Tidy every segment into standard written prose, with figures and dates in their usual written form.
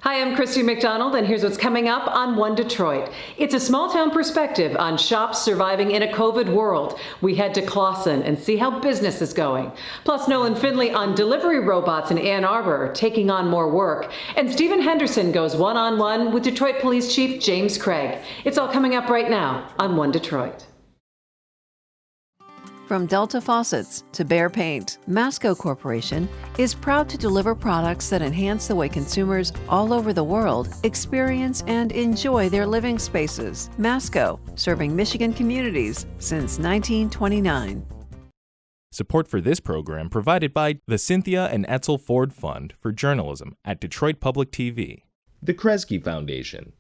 Hi, I'm Christy McDonald, and here's what's coming up on One Detroit. It's a small-town perspective on shops surviving in a COVID world. We head to Clawson and see how business is going. Plus, Nolan Finley on delivery robots in Ann Arbor, taking on more work. And Stephen Henderson goes one-on-one with Detroit Police Chief James Craig. It's all coming up right now on One Detroit. From Delta Faucets to Behr Paint, MASCO Corporation is proud to deliver products that enhance the way consumers all over the world experience and enjoy their living spaces. MASCO, serving Michigan communities since 1929. Support for this program provided by the Cynthia and Edsel Ford Fund for Journalism at Detroit Public TV. The KRESGE Foundation,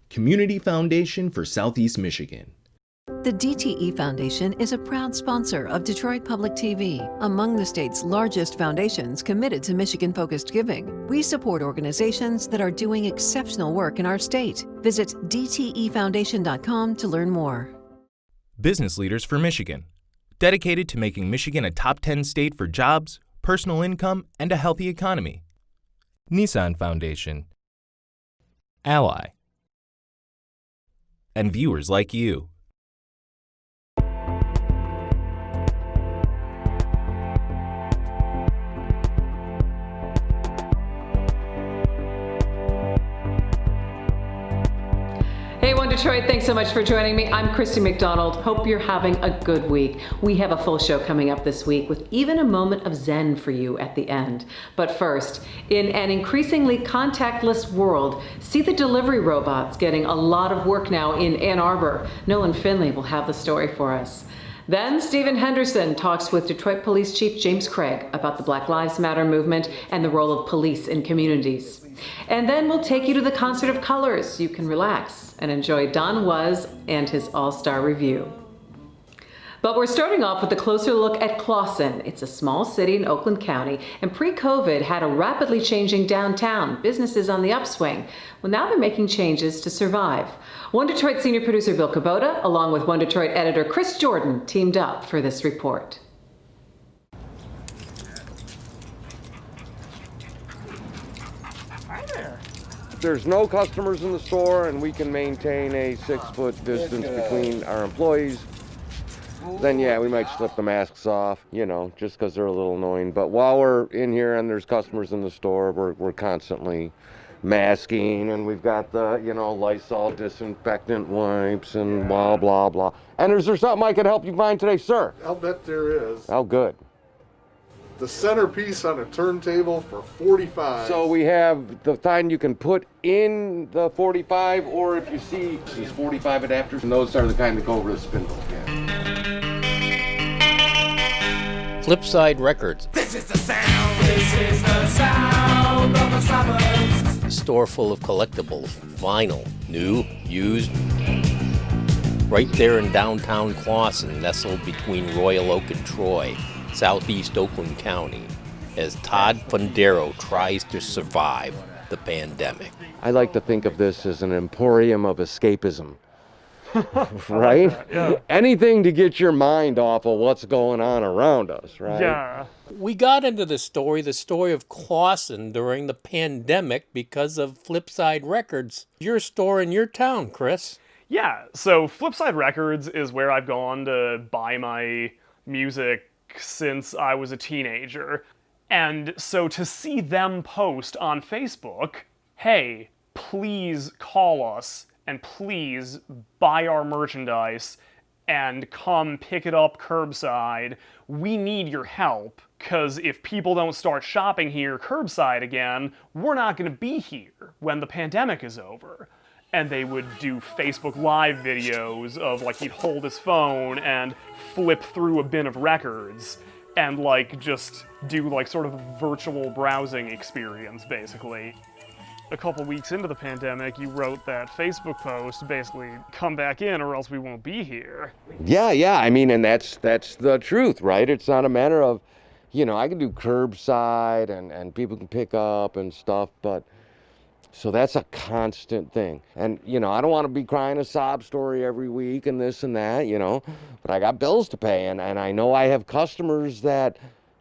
Community Foundation for Southeast Michigan. The DTE Foundation is a proud sponsor of Detroit Public TV, among the state's largest foundations committed to Michigan-focused giving. We support organizations that are doing exceptional work in our state. Visit dtefoundation.com to learn more. Business Leaders for Michigan, dedicated to making Michigan a top 10 state for jobs, personal income, and a healthy economy. NISSAN Foundation, Ally, and viewers like you. Hey, One Detroit, thanks so much for joining me. I'm Christy McDonald. Hope you're having a good week. We have a full show coming up this week with even a moment of zen for you at the end. But first, in an increasingly contactless world, see the delivery robots getting a lot of work now in Ann Arbor. Nolan Finley will have the story for us. Then Stephen Henderson talks with Detroit Police Chief James Craig about the Black Lives Matter movement and the role of police in communities. And then we'll take you to the Concert of Colors. You can relax and enjoy Don Was and his All-Star Review. But we're starting off with a closer look at Clawson. It's a small city in Oakland County, and pre-COVID had a rapidly changing downtown, businesses on the upswing. Well, now they're making changes to survive. One Detroit senior producer Bill Kubota, along with One Detroit editor Chris Jordan, teamed up for this report. Hi there. If there's no customers in the store and we can maintain a 6-foot distance between our employees, then yeah, we might slip the masks off, you know, just because they're a little annoying. But while we're in here and there's customers in the store, we're constantly masking, and we've got the, you know, Lysol disinfectant wipes and blah, blah, blah. And is there something I could help you find today, sir? I'll bet there is. Oh, good. The centerpiece on a turntable for 45. So we have the kind you can put in the 45, or if you see these 45 adapters, and those are the kind that go over the spindle. Yeah. Flipside Records. This is the sound. This is the sound of the Sabbath. A store full of collectibles, vinyl, new, used. Right there in downtown Clawson, nestled between Royal Oak and Troy, southeast Oakland County, as Todd Fundero tries to survive the pandemic. I like to think of this as an emporium of escapism. Right? Yeah. Anything to get your mind off of what's going on around us, right? Yeah. We got into the story of Clawson during the pandemic because of Flipside Records, your store in your town, Chris. Yeah, so Flipside Records is where I've gone to buy my music since I was a teenager. And so to see them post on Facebook, hey, please call us and please buy our merchandise and come pick it up curbside. We need your help, because if people don't start shopping here curbside again, we're not going to be here when the pandemic is over. And they would do Facebook Live videos of, like, he'd hold his phone and flip through a bin of records and, like, just do, like, sort of a virtual browsing experience, basically. A couple weeks into the pandemic, you wrote that Facebook post, basically, come back in or else we won't be here. Yeah, I mean, and that's the truth, right? It's not a matter of, you know, I can do curbside and people can pick up and stuff, but so that's a constant thing. And, you know, I don't want to be crying a sob story every week and this and that, you know, but I got bills to pay, and I know I have customers that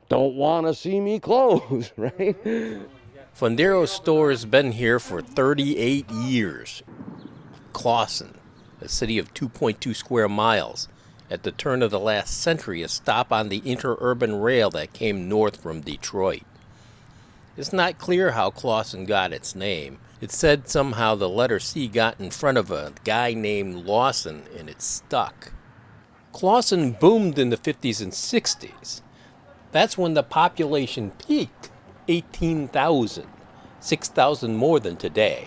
don't want to see me close, right? Fondero's store has been here for 38 years. Clawson, a city of 2.2 square miles, at the turn of the last century, a stop on the interurban rail that came north from Detroit. It's not clear how Clawson got its name. It said somehow the letter C got in front of a guy named Lawson and it stuck. Clawson boomed in the 50s and 60s. That's when the population peaked, 18,000, 6,000 more than today.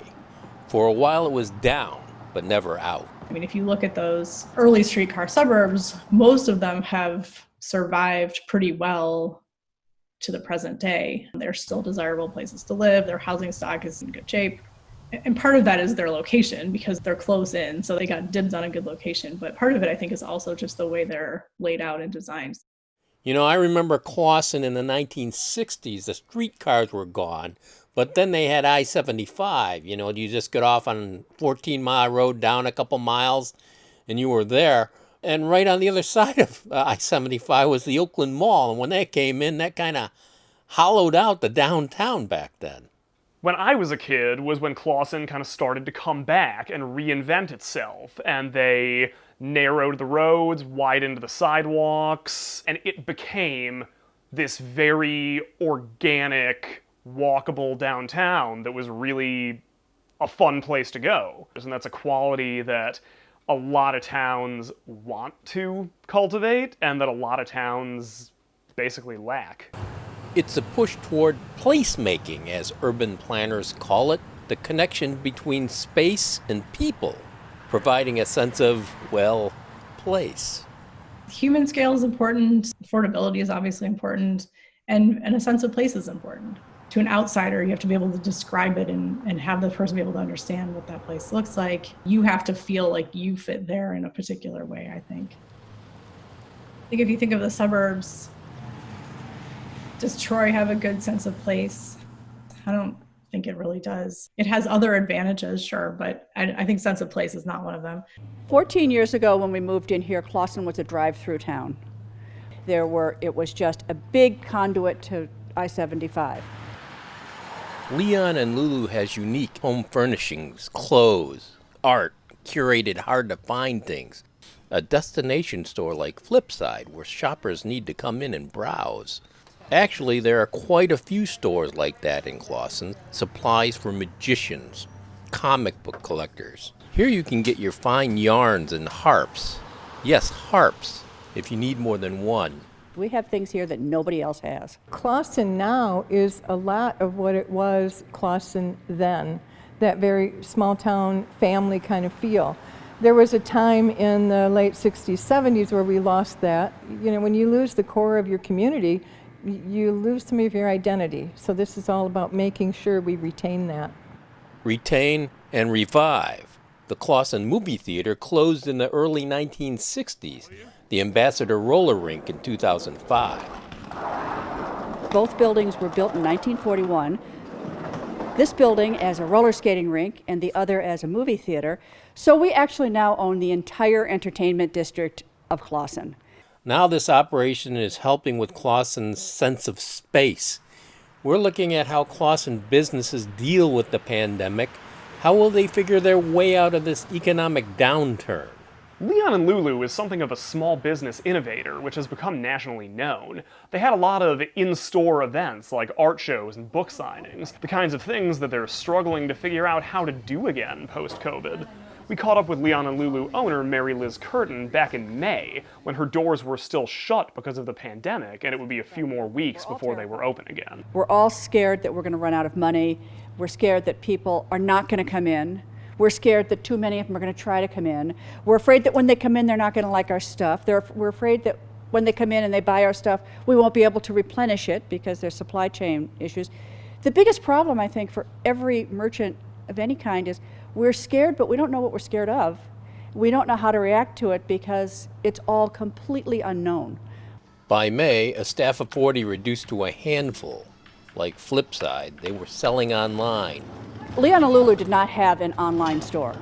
For a while it was down, but never out. I mean, if you look at those early streetcar suburbs, most of them have survived pretty well to the present day. They're still desirable places to live. Their housing stock is in good shape. And part of that is their location because they're close in. So they got dibs on a good location. But part of it, I think, is also just the way they're laid out and designed. You know, I remember Clawson in the 1960s. The streetcars were gone, but then they had I-75. You know, you just get off on 14-mile road down a couple miles, and you were there. And right on the other side of I-75 was the Oakland Mall. And when that came in, that kind of hollowed out the downtown back then. When I was a kid was when Clawson kind of started to come back and reinvent itself, and they narrowed the roads, widened the sidewalks, and it became this very organic, walkable downtown that was really a fun place to go. And that's a quality that a lot of towns want to cultivate and that a lot of towns basically lack. It's a push toward placemaking, as urban planners call it, the connection between space and people, providing a sense of, well, place. Human scale is important. Affordability is obviously important. And a sense of place is important. To an outsider, you have to be able to describe it and have the person be able to understand what that place looks like. You have to feel like you fit there in a particular way, I think. I think if you think of the suburbs, does Troy have a good sense of place? I don't think it really does. It has other advantages, sure, but I think sense of place is not one of them. 14 years ago when we moved in here, Clawson was a drive-through town. It was just a big conduit to I-75. Leon and Lulu has unique home furnishings, clothes, art, curated hard-to-find things. A destination store like Flipside, where shoppers need to come in and browse. Actually, there are quite a few stores like that in Clawson. Supplies for magicians, comic book collectors. Here you can get your fine yarns and harps. Yes, harps, if you need more than one. We have things here that nobody else has. Clawson now is a lot of what it was Clawson then, that very small town family kind of feel. There was a time in the late 60s, 70s where we lost that. You know, when you lose the core of your community, you lose some of your identity. So this is all about making sure we retain that. Retain and revive. The Clawson movie theater closed in the early 1960s. The Ambassador roller rink in 2005. Both buildings were built in 1941. This building as a roller skating rink and the other as a movie theater. So we actually now own the entire entertainment district of Clawson. Now this operation is helping with Clawson's sense of space. We're looking at how Clawson businesses deal with the pandemic. How will they figure their way out of this economic downturn? Leon and Lulu is something of a small business innovator, which has become nationally known. They had a lot of in-store events like art shows and book signings, the kinds of things that they're struggling to figure out how to do again post-COVID. We caught up with Leon and Lulu owner Mary Liz Curtin back in May, when her doors were still shut because of the pandemic, and it would be a few more weeks before they were open again. We're all scared that we're going to run out of money. We're scared that people are not going to come in. We're scared that too many of them are going to try to come in. We're afraid that when they come in, they're not going to like our stuff. We're afraid that when they come in and they buy our stuff, we won't be able to replenish it because there's supply chain issues. The biggest problem, I think, for every merchant of any kind is we're scared, but we don't know what we're scared of. We don't know how to react to it because it's all completely unknown. By May, a staff of 40 reduced to a handful. Like Flipside, they were selling online. Leon and Lulu did not have an online store.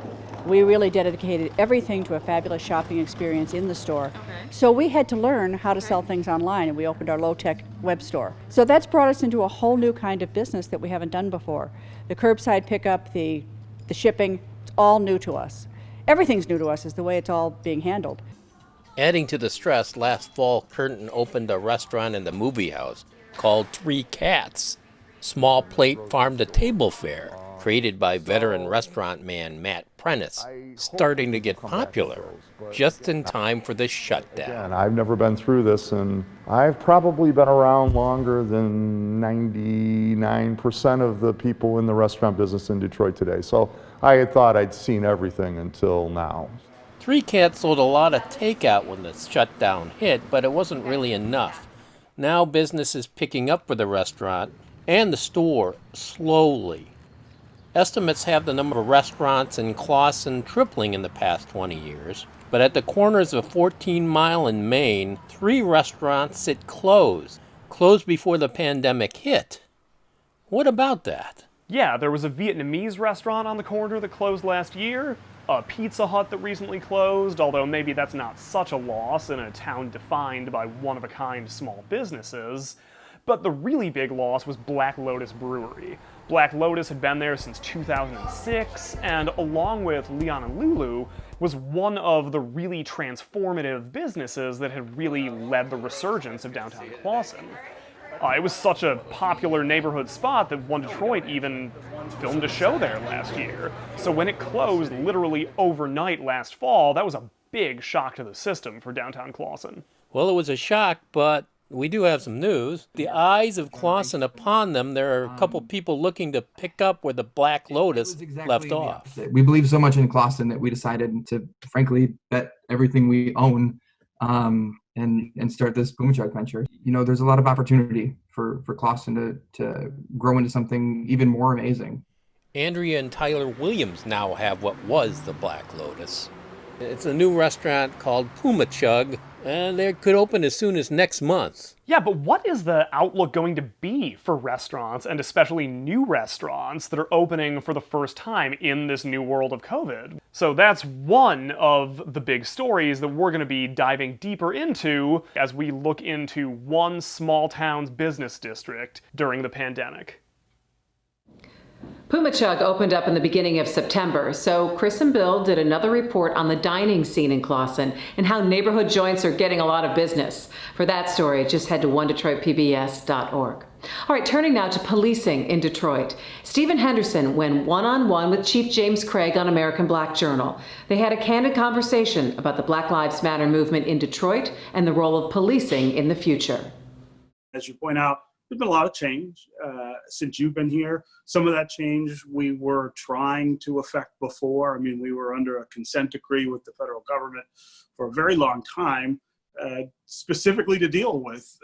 We really dedicated everything to a fabulous shopping experience in the store. So we had to learn how to sell things online, and we opened our low-tech web store. So that's brought us into a whole new kind of business that we haven't done before. The curbside pickup, the shipping, it's all new to us. Everything's new to us is the way it's all being handled. Adding to the stress, last fall, Curtin opened a restaurant and a movie house called Three Cats, small plate farm-to-table fare, created by veteran restaurant man Matt Prentice, starting to get popular just in time for the shutdown. I've never been through this, and I've probably been around longer than 99% of the people in the restaurant business in Detroit today. So I had thought I'd seen everything until now. Three Cats sold a lot of takeout when the shutdown hit, but it wasn't really enough. Now business is picking up for the restaurant and the store slowly. Estimates have the number of restaurants in Clawson tripling in the past 20 years, but at the corners of 14 Mile and Main, 3 restaurants sit closed before the pandemic hit. What about that? Yeah, there was a Vietnamese restaurant on the corner that closed last year, a Pizza Hut that recently closed, although maybe that's not such a loss in a town defined by one-of-a-kind small businesses. But the really big loss was Black Lotus Brewery. Black Lotus had been there since 2006, and along with Leon and Lulu, was one of the really transformative businesses that had really led the resurgence of downtown Clawson. It was such a popular neighborhood spot that One Detroit even filmed a show there last year. So when it closed literally overnight last fall, that was a big shock to the system for downtown Clawson. Well, it was a shock, but we do have some news. The eyes of Clawson upon them, there are a couple people looking to pick up where the Black Lotus left off. We believe so much in Clawson that we decided to, frankly, bet everything we own and start this boom truck venture. You know, there's a lot of opportunity for Clawson to grow into something even more amazing. Andrea and Tyler Williams now have what was the Black Lotus. It's a new restaurant called Puma Chug, and it could open as soon as next month. Yeah, but what is the outlook going to be for restaurants, and especially new restaurants that are opening for the first time in this new world of COVID? So that's one of the big stories that we're going to be diving deeper into as we look into one small town's business district during the pandemic. Puma Chug opened up in the beginning of September, so Chris and Bill did another report on the dining scene in Clawson and how neighborhood joints are getting a lot of business. For that story, just head to onedetroitpbs.org. All right, turning now to policing in Detroit. Stephen Henderson went one-on-one with Chief James Craig on American Black Journal. They had a candid conversation about the Black Lives Matter movement in Detroit and the role of policing in the future. As you point out, there's been a lot of change since you've been here. Some of that change we were trying to affect before. I mean, we were under a consent decree with the federal government for a very long time, specifically to deal with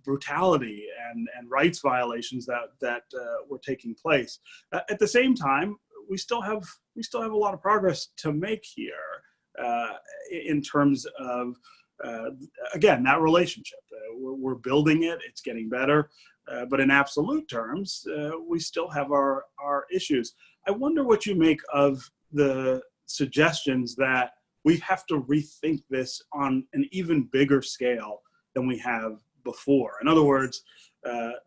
brutality and rights violations that were taking place. At the same time, we still have a lot of progress to make here in terms of again, that relationship. We're building it, it's getting better, but in absolute terms, we still have our issues. I wonder what you make of the suggestions that we have to rethink this on an even bigger scale than we have before. In other words,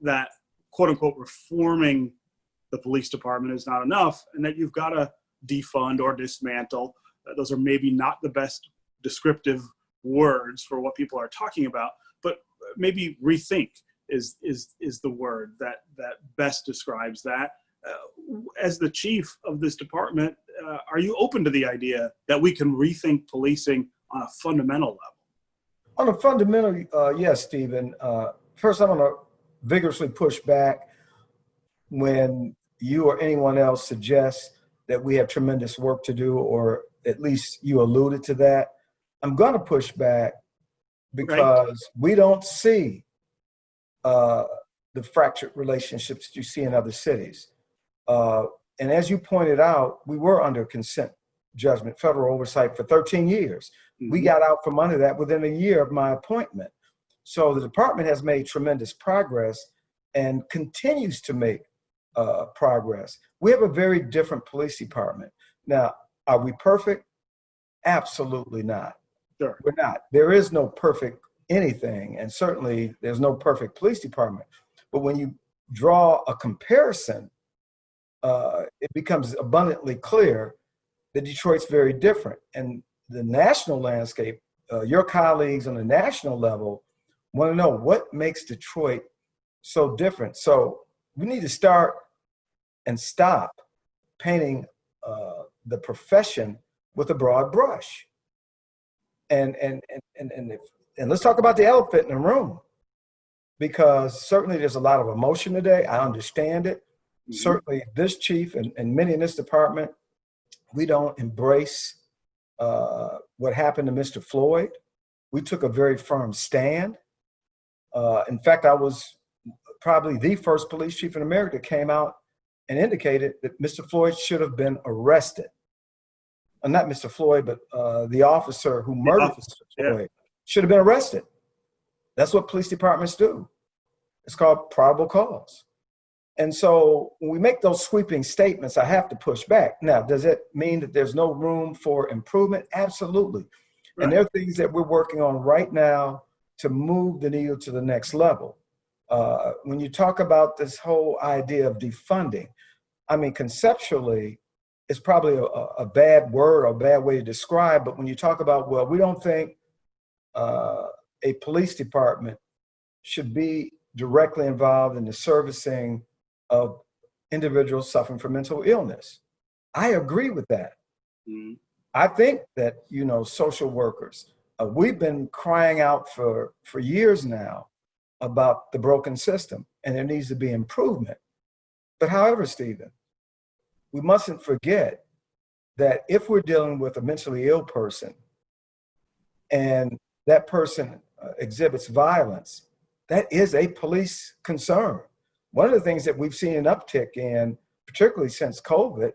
that quote unquote reforming the police department is not enough, and that you've got to defund or dismantle. Those are maybe not the best descriptive words for what people are talking about, but maybe rethink is the word that best describes that. As the chief of this department, are you open to the idea that we can rethink policing on a fundamental level? On a fundamental, yes, Stephen. First, I'm going to vigorously push back when you or anyone else suggests that we have tremendous work to do, or at least you alluded to that. I'm going to push back because we don't see the fractured relationships that you see in other cities. And as you pointed out, we were under consent judgment, federal oversight for 13 years. Mm-hmm. We got out from under that within a year of my appointment. So the department has made tremendous progress and continues to make progress. We have a very different police department. Now, Are we perfect? Absolutely not. Sure. We're not. There is no perfect anything, and certainly there's no perfect police department. But when you draw a comparison, it becomes abundantly clear that Detroit's very different. And the national landscape, your colleagues on the national level want to know what makes Detroit so different. So we need to start and stop painting the profession with a broad brush. And let's talk about the elephant in the room, because certainly there's a lot of emotion today. I understand it. Mm-hmm. Certainly this chief and many in this department, we don't embrace what happened to Mr. Floyd. We took a very firm stand. In fact, I was probably the first police chief in America that came out and indicated that Mr. Floyd should have been arrested. Not Mr. Floyd, but the officer who murdered Mr. Floyd should have been arrested. That's what police departments do. It's called probable cause. And so when we make those sweeping statements, I have to push back. Now, does it mean that there's no room for improvement? Absolutely. Right. And there are things that we're working on right now to move the needle to the next level. When you talk about this whole idea of defunding, I mean, conceptually, it's probably a bad word or a bad way to describe, but when you talk about, well, we don't think a police department should be directly involved in the servicing of individuals suffering from mental illness. I agree with that. Mm-hmm. I think that, social workers, we've been crying out for years now about the broken system, and there needs to be improvement. But however, Stephen, we mustn't forget that if we're dealing with a mentally ill person and that person exhibits violence, that is a police concern. One of the things that we've seen an uptick in, particularly since COVID,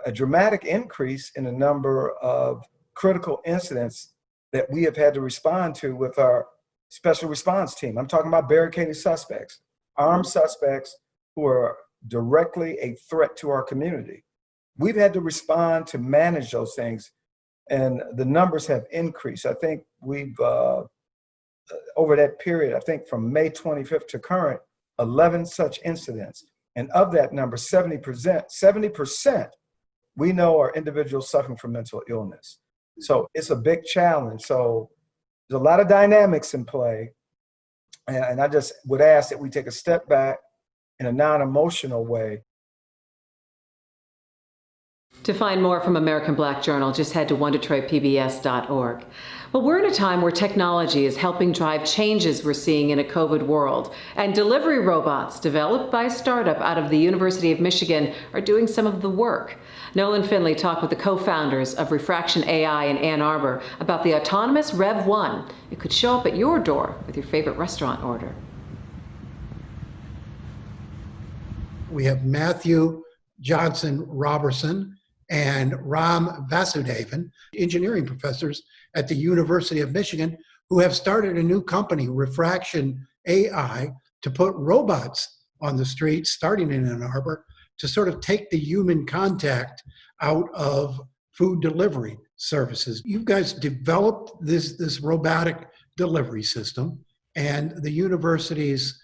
a dramatic increase in the number of critical incidents that we have had to respond to with our special response team. I'm talking about barricaded suspects, armed suspects who are directly a threat to our community. We've had to respond to manage those things, and the numbers have increased. I think we've, over that period, I think from May 25th to current, 11 such incidents. And of that number, 70% we know are individuals suffering from mental illness. So it's a big challenge. So there's a lot of dynamics in play. And I just would ask that we take a step back in a non-emotional way. To find more from American Black Journal, just head to onedetroitpbs.org. Well, we're in a time where technology is helping drive changes we're seeing in a COVID world, and delivery robots developed by a startup out of the University of Michigan are doing some of the work. Nolan Finley talked with the co-founders of Refraction AI in Ann Arbor about the autonomous Rev 1. It could show up at your door with your favorite restaurant order. We have Matthew Johnson Robertson and Ram Vasudevan, engineering professors at the University of Michigan, who have started a new company, Refraction AI, to put robots on the streets, starting in Ann Arbor, to sort of take the human contact out of food delivery services. You guys developed this robotic delivery system, and the university's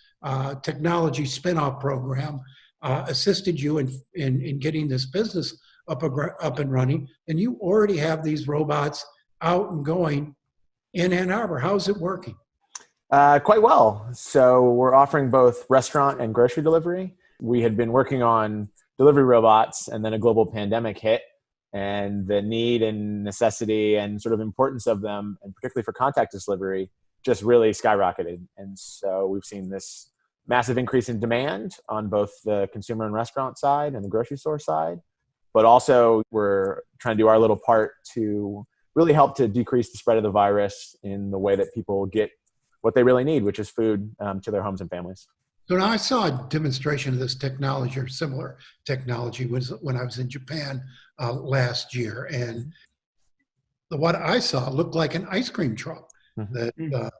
technology spin-off program assisted you in getting this business up and running, and you already have these robots out and going in Ann Arbor. How's it working? Quite well. So we're offering both restaurant and grocery delivery. We had been working on delivery robots, and then a global pandemic hit, and the need and necessity and sort of importance of them, and particularly for contactless delivery, just really skyrocketed. And so we've seen this massive increase in demand on both the consumer and restaurant side and the grocery store side. But also we're trying to do our little part to really help to decrease the spread of the virus in the way that people get what they really need, which is food to their homes and families. So now I saw a demonstration of this technology or similar technology when I was in Japan last year. And what I saw looked like an ice cream truck that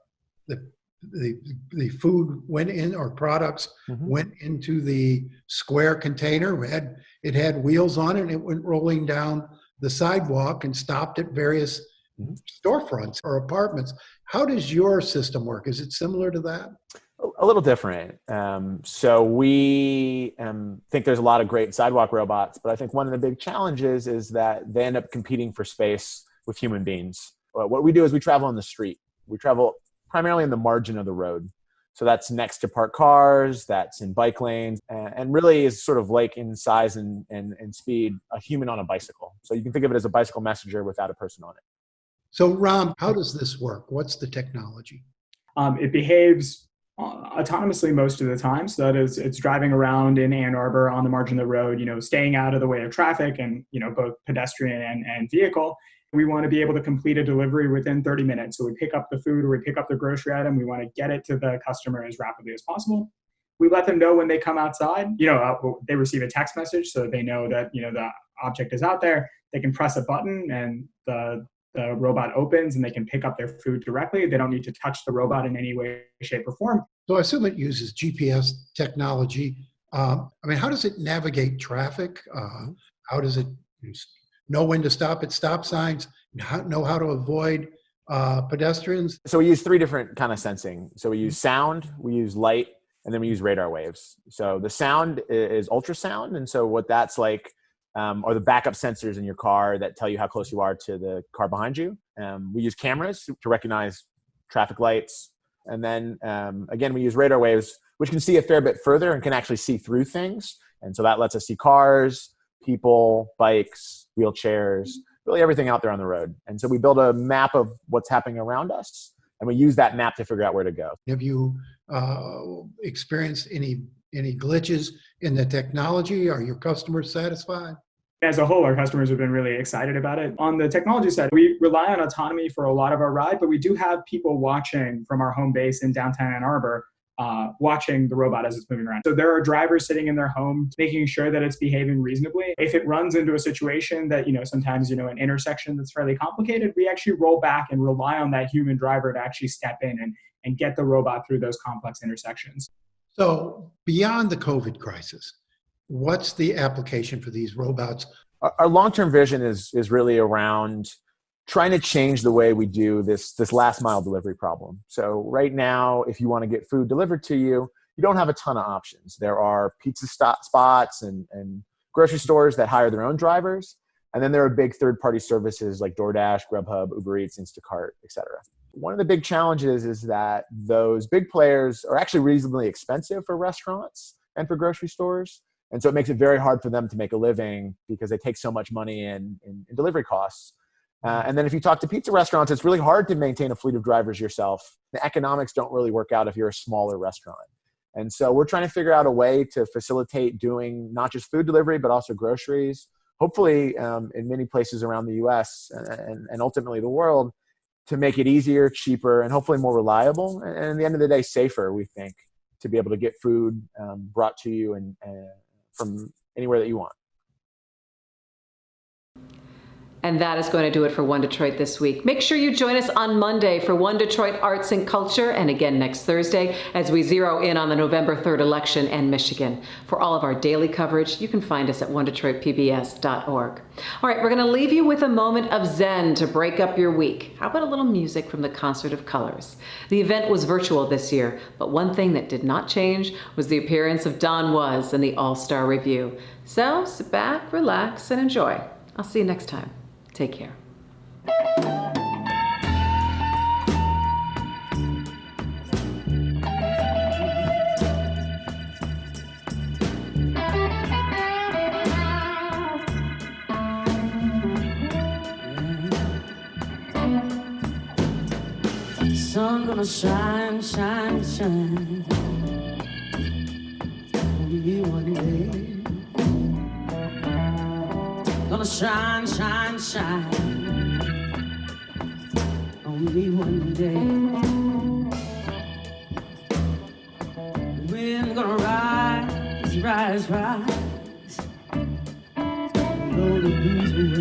the food went in, or products went into the square container. It had wheels on it, and it went rolling down the sidewalk and stopped at various storefronts or apartments. How does your system work? Is it similar to that? A little different. So we think there's a lot of great sidewalk robots, but I think one of the big challenges is that they end up competing for space with human beings. What we do is we travel on the street. We travel primarily in the margin of the road. So that's next to parked cars, that's in bike lanes, and really is sort of like in size and speed, a human on a bicycle. So you can think of it as a bicycle messenger without a person on it. So Ram, how does this work? What's the technology? It behaves autonomously most of the time. So that is, it's driving around in Ann Arbor on the margin of the road, staying out of the way of traffic and, both pedestrian and vehicle. We want to be able to complete a delivery within 30 minutes. So we pick up the food or we pick up the grocery item. We want to get it to the customer as rapidly as possible. We let them know when they come outside, they receive a text message so that they know that, the object is out there. They can press a button and the robot opens and they can pick up their food directly. They don't need to touch the robot in any way, shape, or form. So I assume it uses GPS technology. How does it navigate traffic? How does it know when to stop at stop signs? Know how to avoid pedestrians? So we use three different kind of sensing. So we use sound, we use light, and then we use radar waves. So the sound is ultrasound. And so what that's like are the backup sensors in your car that tell you how close you are to the car behind you. We use cameras to recognize traffic lights. And then again, we use radar waves, which can see a fair bit further and can actually see through things. And so that lets us see cars, people, bikes, wheelchairs, really everything out there on the road. And so we build a map of what's happening around us, and we use that map to figure out where to go. Have you experienced any glitches in the technology? Are your customers satisfied? As a whole, our customers have been really excited about it. On the technology side, we rely on autonomy for a lot of our ride, but we do have people watching from our home base in downtown Ann Arbor, watching the robot as it's moving around. So there are drivers sitting in their home, making sure that it's behaving reasonably. If it runs into a situation that, sometimes, an intersection that's fairly complicated, we actually roll back and rely on that human driver to actually step in and get the robot through those complex intersections. So beyond the COVID crisis, what's the application for these robots? Our long-term vision is really around trying to change the way we do this last mile delivery problem. So right now, if you want to get food delivered to you, you don't have a ton of options. There are pizza spots and grocery stores that hire their own drivers. And then there are big third-party services like DoorDash, Grubhub, Uber Eats, Instacart, et cetera. One of the big challenges is that those big players are actually reasonably expensive for restaurants and for grocery stores. And so it makes it very hard for them to make a living because they take so much money in delivery costs. And then if you talk to pizza restaurants, it's really hard to maintain a fleet of drivers yourself. The economics don't really work out if you're a smaller restaurant. And so we're trying to figure out a way to facilitate doing not just food delivery, but also groceries, hopefully in many places around the US and ultimately the world, to make it easier, cheaper, and hopefully more reliable. And at the end of the day, safer, we think, to be able to get food brought to you and from anywhere that you want. And that is going to do it for One Detroit this week. Make sure you join us on Monday for One Detroit Arts and Culture, and again next Thursday as we zero in on the November 3rd election and Michigan. For all of our daily coverage, you can find us at onedetroitpbs.org. All right, we're going to leave you with a moment of zen to break up your week. How about a little music from the Concert of Colors? The event was virtual this year, but one thing that did not change was the appearance of Don Was in the All-Star Review. So sit back, relax, and enjoy. I'll see you next time. Take care. Sun gonna shine, shine, shine on me one day. Gonna shine, shine, shine on me one day. The wind gonna rise, rise, rise, blow the blues away.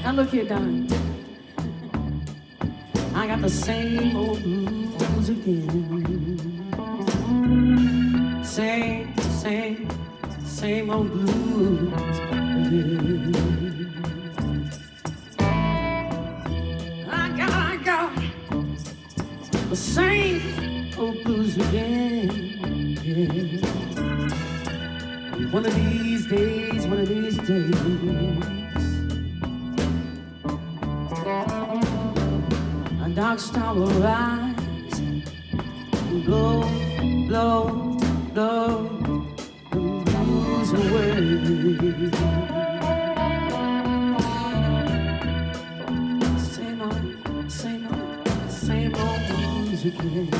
Now look here, Don. I got the same old blues again. same old blues. I got the same old blues again. One of these days, a dark star will rise and blow, blow, blow the blues away. Same old blues again.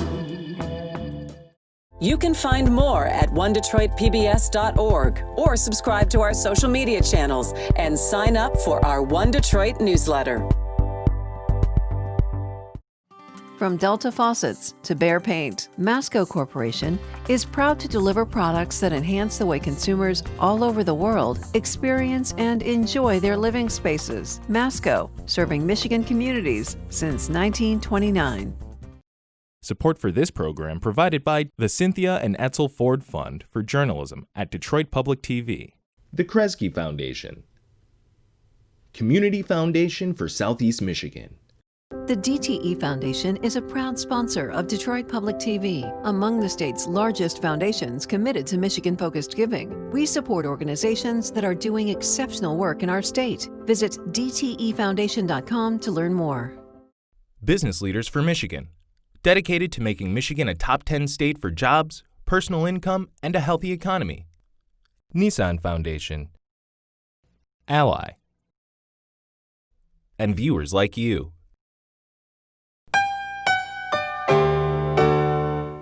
You can find more at onedetroitpbs.org or subscribe to our social media channels and sign up for our One Detroit newsletter. From Delta Faucets to Behr Paint, MASCO Corporation is proud to deliver products that enhance the way consumers all over the world experience and enjoy their living spaces. MASCO, serving Michigan communities since 1929. Support for this program provided by the Cynthia and Edsel Ford Fund for Journalism at Detroit Public TV. The KRESGE Foundation. Community Foundation for Southeast Michigan. The DTE Foundation is a proud sponsor of Detroit Public TV, among the state's largest foundations committed to Michigan-focused giving. We support organizations that are doing exceptional work in our state. Visit dtefoundation.com to learn more. Business Leaders for Michigan, dedicated to making Michigan a top 10 state for jobs, personal income, and a healthy economy. NISSAN Foundation. Ally. And viewers like you.